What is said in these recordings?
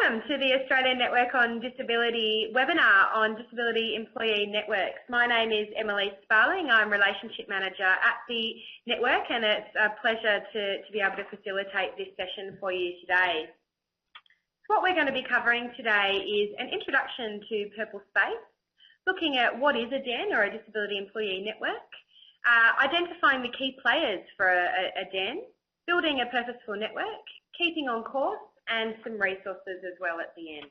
Welcome to the Australian Network on Disability webinar on Disability Employee Networks. My name is Emily Sparling. I'm Relationship Manager at the network, and it's a pleasure to be able to facilitate this session for you today. What we're going to be covering today is an introduction to PurpleSpace, looking at what is a DEN or a Disability Employee Network, identifying the key players for a DEN, building a purposeful network, keeping on course, and some resources as well at the end.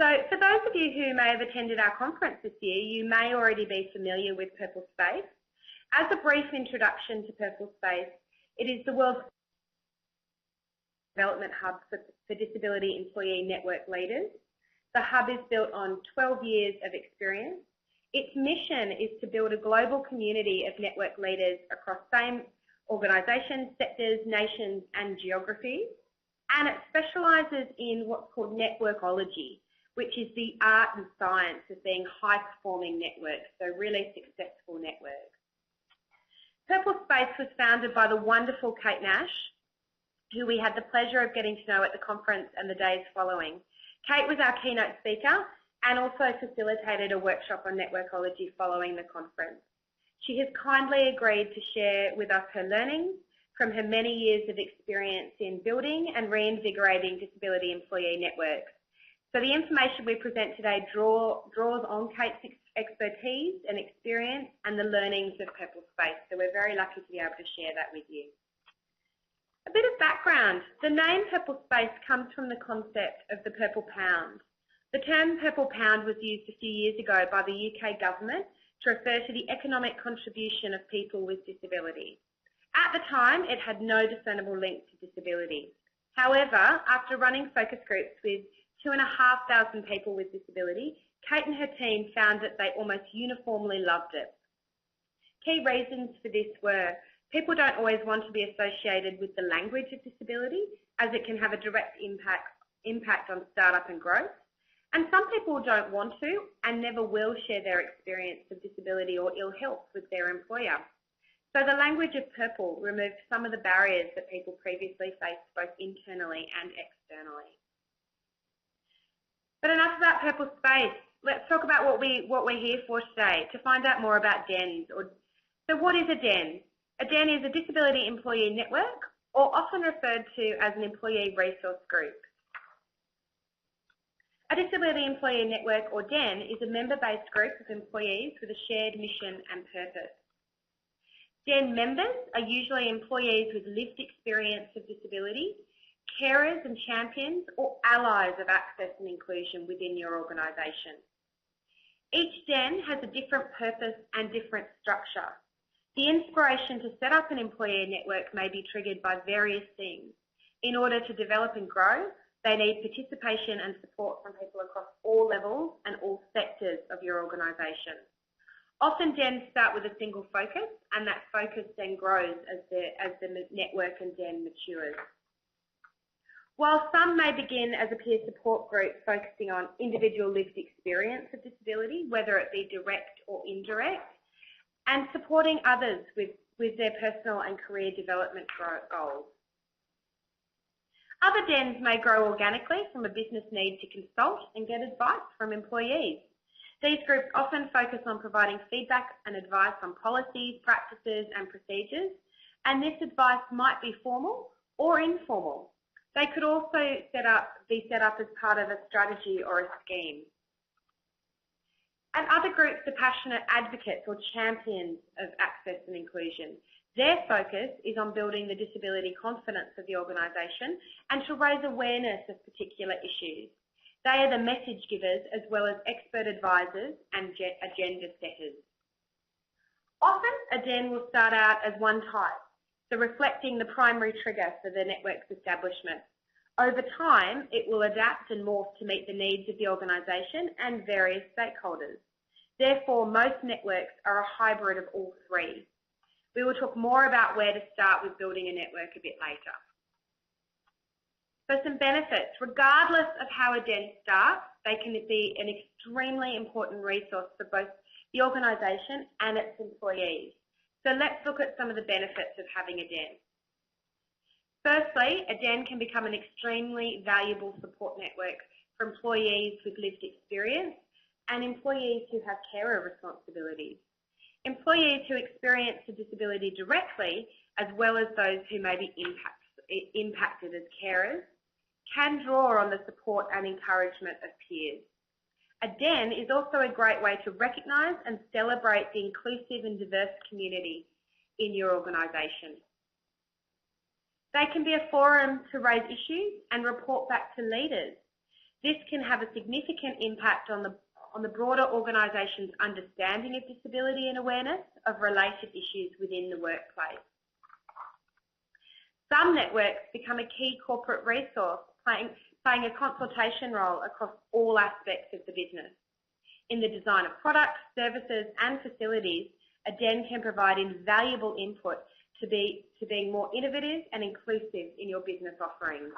So for those of you who may have attended our conference this year, you may already be familiar with PurpleSpace. As a brief introduction to PurpleSpace, it is the world's development hub for disability employee network leaders. The hub is built on 12 years of experience. Its mission is to build a global community of network leaders across same organisations, sectors, nations and geographies. And it specialises in what's called networkology, which is the art and science of being high-performing networks, so really successful networks. PurpleSpace was founded by the wonderful Kate Nash, who we had the pleasure of getting to know at the conference and the days following. Kate was our keynote speaker and also facilitated a workshop on networkology following the conference. She has kindly agreed to share with us her learnings from her many years of experience in building and reinvigorating disability employee networks. So the information we present today draws on Kate's expertise and experience and the learnings of PurpleSpace. So we're very lucky to be able to share that with you. A bit of background. The name PurpleSpace comes from the concept of the purple pound. The term purple pound was used a few years ago by the UK government to refer to the economic contribution of people with disability. At the time, it had no discernible link to disability. However, after running focus groups with 2,500 people with disability, Kate and her team found that they almost uniformly loved it. Key reasons for this were people don't always want to be associated with the language of disability, as it can have a direct impact on startup and growth. And some people don't want to and never will share their experience of disability or ill health with their employer. So the language of purple removed some of the barriers that people previously faced both internally and externally. But enough about PurpleSpace. Let's talk about what we're here for today, to find out more about DENs. So what is a DEN? A DEN is a disability employee network, or often referred to as an employee resource group. A disability employee network, or DEN, is a member-based group of employees with a shared mission and purpose. DEN members are usually employees with lived experience of disability, carers and champions, or allies of access and inclusion within your organisation. Each DEN has a different purpose and different structure. The inspiration to set up an employee network may be triggered by various things. In order to develop and grow, they need participation and support from people across all levels and all sectors of your organisation. Often DENs start with a single focus, and that focus then grows as the network and DEN matures. While some may begin as a peer support group focusing on individual lived experience of disability, whether it be direct or indirect, and supporting others with their personal and career development goals. Other DENs may grow organically from a business need to consult and get advice from employees. These groups often focus on providing feedback and advice on policies, practices and procedures, and this advice might be formal or informal. They could also be set up as part of a strategy or a scheme. And other groups are passionate advocates or champions of access and inclusion. Their focus is on building the disability confidence of the organisation and to raise awareness of particular issues. They are the message givers as well as expert advisors and agenda setters. Often a DEN will start out as one type, so reflecting the primary trigger for the network's establishment. Over time, it will adapt and morph to meet the needs of the organisation and various stakeholders. Therefore, most networks are a hybrid of all three. We will talk more about where to start with building a network a bit later. So some benefits. Regardless of how a DEN starts, they can be an extremely important resource for both the organisation and its employees. So let's look at some of the benefits of having a DEN. Firstly, a DEN can become an extremely valuable support network for employees with lived experience and employees who have carer responsibilities. Employees who experience a disability directly, as well as those who may be impacted as carers, can draw on the support and encouragement of peers. A DEN is also a great way to recognise and celebrate the inclusive and diverse community in your organisation. They can be a forum to raise issues and report back to leaders. This can have a significant impact on the broader organisation's understanding of disability and awareness of related issues within the workplace. Some networks become a key corporate resource, playing a consultation role across all aspects of the business. In the design of products, services and facilities, a DEN can provide invaluable input to being more innovative and inclusive in your business offerings.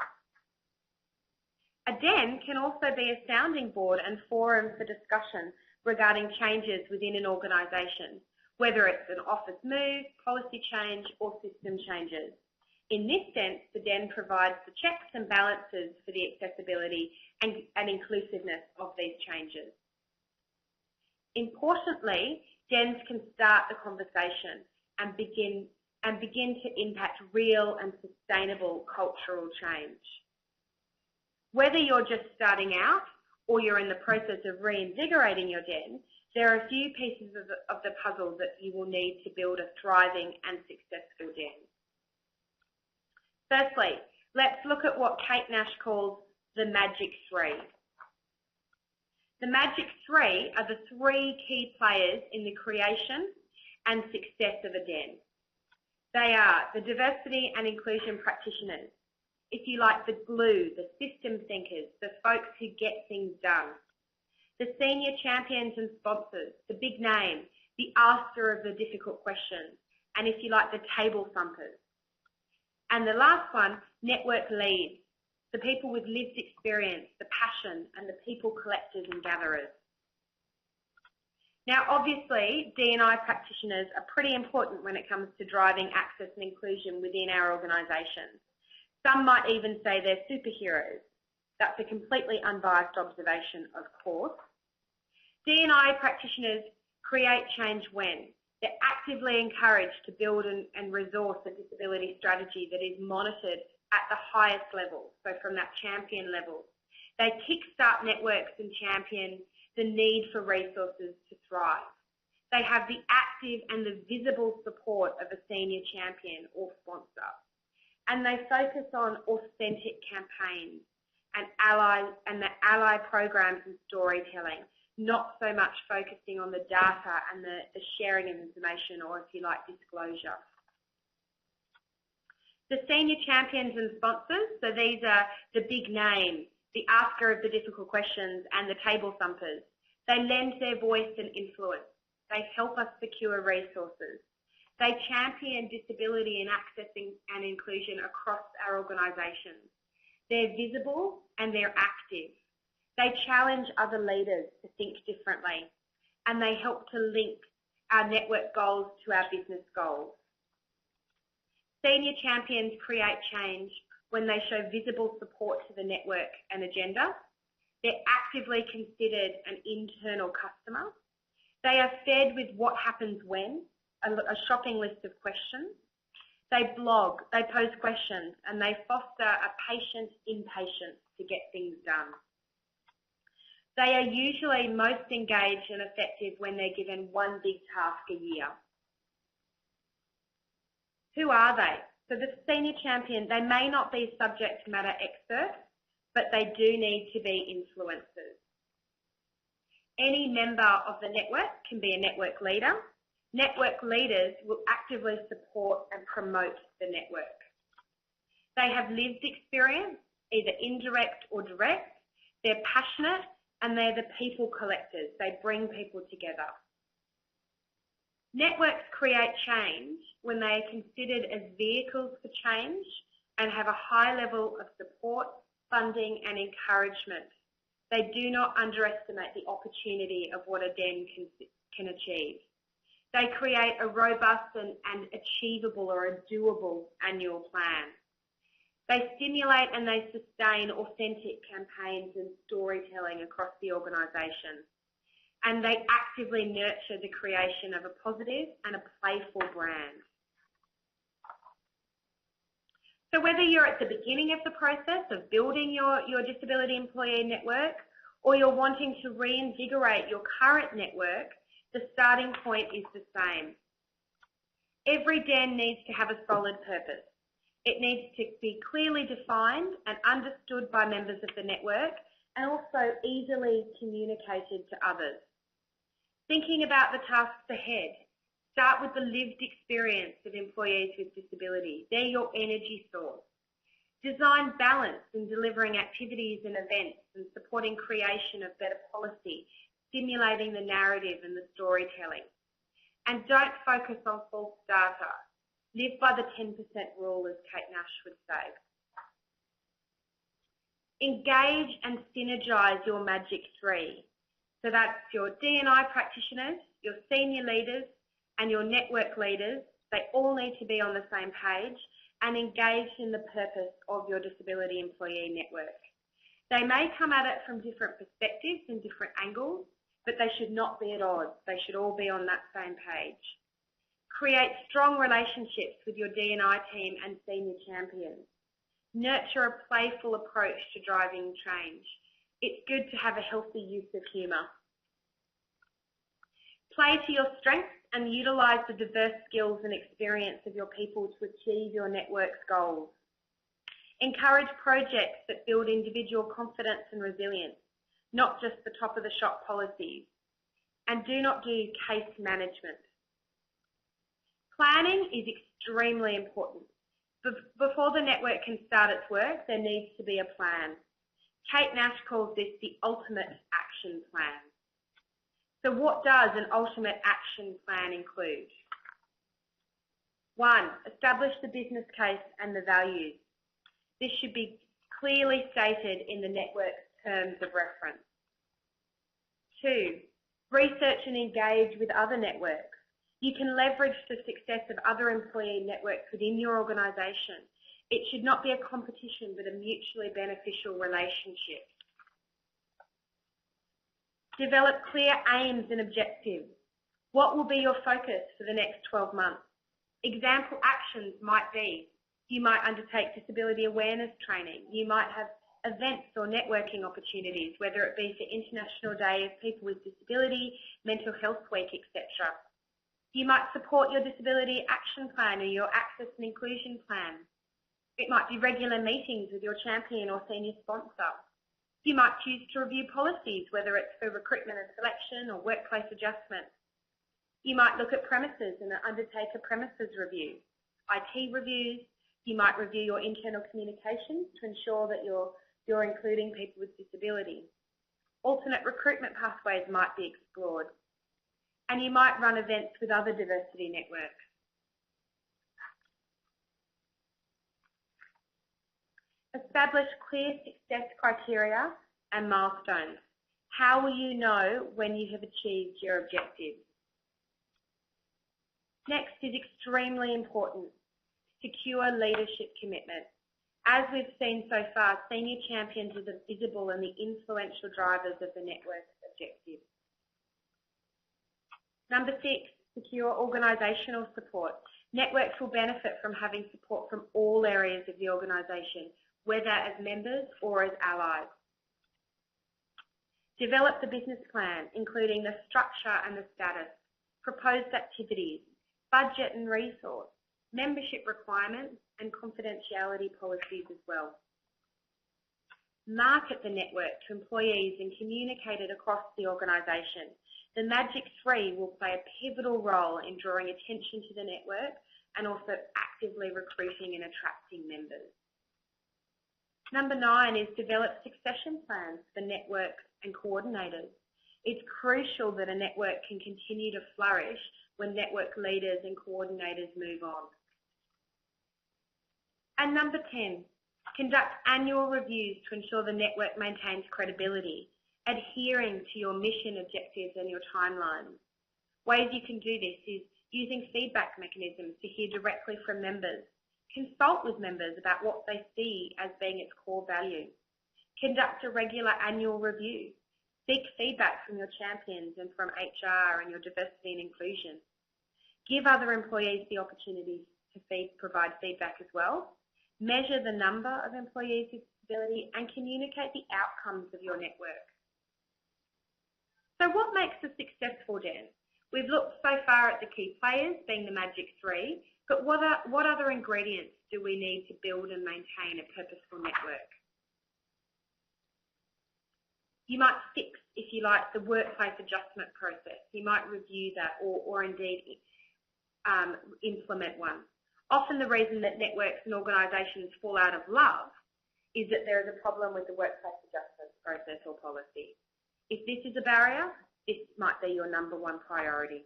A DEN can also be a sounding board and forum for discussion regarding changes within an organisation, whether it's an office move, policy change or system changes. In this sense, the DEN provides the checks and balances for the accessibility and inclusiveness of these changes. Importantly, DENs can start the conversation and begin to impact real and sustainable cultural change. Whether you're just starting out or you're in the process of reinvigorating your DEN, there are a few pieces of the puzzle that you will need to build a thriving and successful DEN. Firstly, let's look at what Kate Nash calls the Magic Three. The Magic Three are the three key players in the creation and success of a DEN. They are the diversity and inclusion practitioners, if you like, the glue, the system thinkers, the folks who get things done, the senior champions and sponsors, the big name, the asker of the difficult questions, and if you like, the table thumpers. And the last one, network leads, the people with lived experience, the passion, and the people collectors and gatherers. Now, obviously, DNI practitioners are pretty important when it comes to driving access and inclusion within our organisations. Some might even say they're superheroes. That's a completely unbiased observation, of course. DNI practitioners create change when they're actively encouraged to build and resource a disability strategy that is monitored at the highest level, so from that champion level. They kickstart networks and champion the need for resources to thrive. They have the active and the visible support of a senior champion or sponsor. And they focus on authentic campaigns and the ally programs and storytelling, not so much focusing on the data and the sharing of information, or if you like, disclosure. The senior champions and sponsors, so these are the big names, the asker of the difficult questions and the table thumpers. They lend their voice and influence. They help us secure resources. They champion disability and accessing and inclusion across our organisations. They're visible and they're active. They challenge other leaders to think differently, and they help to link our network goals to our business goals. Senior champions create change when they show visible support to the network and agenda. They're actively considered an internal customer. They are fed with what happens when, a shopping list of questions. They blog, they pose questions, and they foster a patient impatience to get things done. They are usually most engaged and effective when they're given one big task a year. Who are they? So the senior champion, they may not be subject matter experts, but they do need to be influencers. Any member of the network can be a network leader. Network leaders will actively support and promote the network. They have lived experience, either indirect or direct. They're passionate, and they're the people collectors. They bring people together. Networks create change when they are considered as vehicles for change and have a high level of support, funding and encouragement. They do not underestimate the opportunity of what a DEN can achieve. They create a robust and achievable or a doable annual plan. They stimulate and they sustain authentic campaigns and storytelling across the organisation. And they actively nurture the creation of a positive and a playful brand. So whether you're at the beginning of the process of building your disability employee network, or you're wanting to reinvigorate your current network, the starting point is the same. Every den needs to have a solid purpose. It needs to be clearly defined and understood by members of the network, and also easily communicated to others. Thinking about the tasks ahead, start with the lived experience of employees with disability. They're your energy source. Design balance in delivering activities and events and supporting creation of better policy, stimulating the narrative and the storytelling. And don't focus on false data. Live by the 10% rule, as Kate Nash would say. Engage and synergize your magic three. So that's your DNI practitioners, your senior leaders, and your network leaders. They all need to be on the same page and engaged in the purpose of your disability employee network. They may come at it from different perspectives and different angles, but they should not be at odds. They should all be on that same page. Create strong relationships with your DNI team and senior champions. Nurture a playful approach to driving change. It's good to have a healthy use of humour. Play to your strengths and utilise the diverse skills and experience of your people to achieve your network's goals. Encourage projects that build individual confidence and resilience, not just the top-of-the-shop policies. And do not do case management. Planning is extremely important. Before the network can start its work, there needs to be a plan. Kate Nash calls this the ultimate action plan. So what does an ultimate action plan include? 1. Establish the business case and the values. This should be clearly stated in the network's terms of reference. 2. Research and engage with other networks. You can leverage the success of other employee networks within your organisation. It should not be a competition, but a mutually beneficial relationship. Develop clear aims and objectives. What will be your focus for the next 12 months? Example actions might be, you might undertake disability awareness training. You might have events or networking opportunities, whether it be for International Day of People with Disability, Mental Health Week, etc. You might support your disability action plan or your access and inclusion plan. It might be regular meetings with your champion or senior sponsor. You might choose to review policies, whether it's for recruitment and selection or workplace adjustment. You might look at premises and undertake a premises review. IT reviews. You might review your internal communications to ensure that you're including people with disability. Alternate recruitment pathways might be explored. And you might run events with other diversity networks. Establish clear success criteria and milestones. How will you know when you have achieved your objectives? Next is extremely important. Secure leadership commitment. As we've seen so far, senior champions are the visible and the influential drivers of the network's objectives. Number 6, secure organisational support. Networks will benefit from having support from all areas of the organisation, whether as members or as allies. Develop the business plan, including the structure and the status, proposed activities, budget and resource, membership requirements, and confidentiality policies as well. Market the network to employees and communicate it across the organisation. The Magic 3 will play a pivotal role in drawing attention to the network and also actively recruiting and attracting members. Number 9 is develop succession plans for networks and coordinators. It's crucial that a network can continue to flourish when network leaders and coordinators move on. And number 10, conduct annual reviews to ensure the network maintains credibility, adhering to your mission objectives and your timelines. Ways you can do this is using feedback mechanisms to hear directly from members, Consult with members about what they see as being its core value. Conduct a regular annual review. Seek feedback from your champions and from HR and your diversity and inclusion. Give other employees the opportunity to provide feedback as well. Measure the number of employees with disability and communicate the outcomes of your network. So what makes us successful, Dan? We've looked so far at the key players, being the magic 3, but what other ingredients do we need to build and maintain a purposeful network? You might fix, if you like, the workplace adjustment process. You might review that or indeed implement one. Often the reason that networks and organisations fall out of love is that there is a problem with the workplace adjustment process or policy. If this is a barrier, this might be your #1 priority.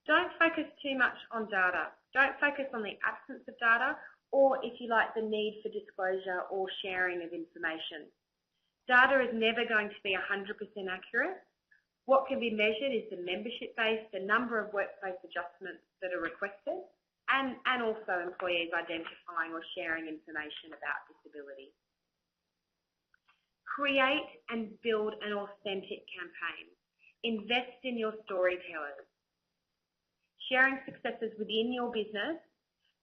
Don't focus too much on data. Don't focus on the absence of data or, if you like, the need for disclosure or sharing of information. Data is never going to be 100% accurate. What can be measured is the membership base, the number of workplace adjustments that are requested, and also employees identifying or sharing information about disability. Create and build an authentic campaign. Invest in your storytellers. Sharing successes within your business,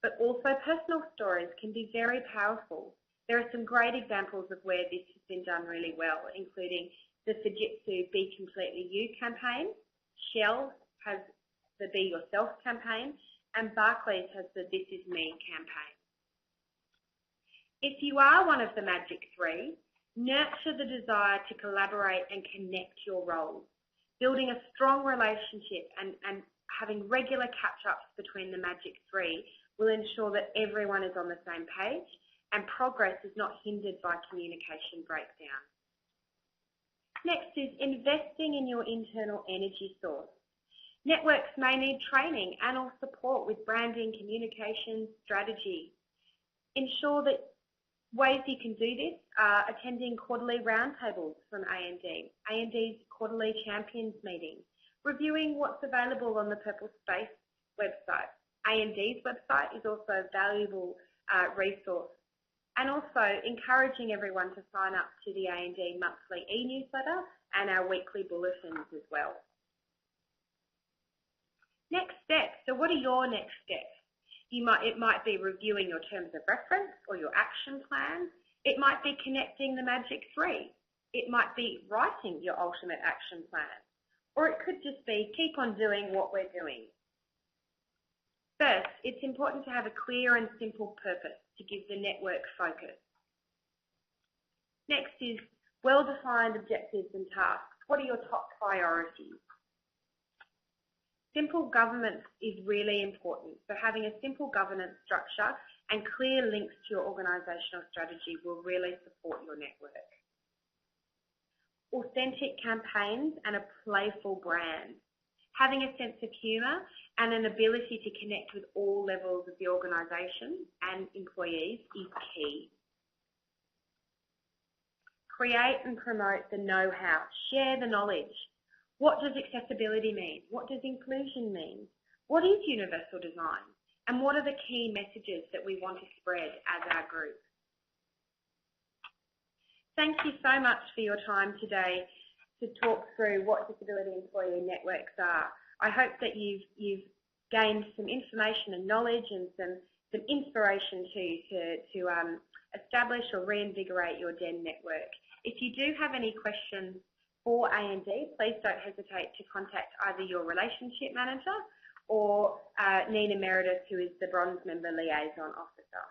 but also personal stories can be very powerful. There are some great examples of where this has been done really well, including the Fujitsu Be Completely You campaign, Shell has the Be Yourself campaign, and Barclays has the This Is Me campaign. If you are one of the magic 3, nurture the desire to collaborate and connect your roles. Building a strong relationship and having regular catch-ups between the magic 3 will ensure that everyone is on the same page and progress is not hindered by communication breakdown. Next is investing in your internal energy source. Networks may need training and or support with branding, communication, strategy. Ensure that ways you can do this are attending quarterly roundtables from A&D, A&D's quarterly champions meetings, reviewing what's available on the PurpleSpace website. A&D's website is also a valuable resource, and also encouraging everyone to sign up to the A&D monthly e-newsletter and our weekly bulletins as well. Next steps. So what are your next steps? It might be reviewing your terms of reference or your action plan. It might be connecting the magic 3. It might be writing your ultimate action plan. Or it could just be keep on doing what we're doing. First, it's important to have a clear and simple purpose to give the network focus. Next is well-defined objectives and tasks. What are your top priorities? Simple governance is really important. So having a simple governance structure and clear links to your organisational strategy will really support your network. Authentic campaigns and a playful brand. Having a sense of humour and an ability to connect with all levels of the organisation and employees is key. Create and promote the know-how. Share the knowledge. What does accessibility mean? What does inclusion mean? What is universal design? And what are the key messages that we want to spread as our group? Thank you so much for your time today to talk through what disability employee networks are. I hope that you've gained some information and knowledge and some inspiration to establish or reinvigorate your DEN network. If you do have any questions for A&D, please don't hesitate to contact either your relationship manager or Nina Meredith, who is the Bronze Member Liaison Officer.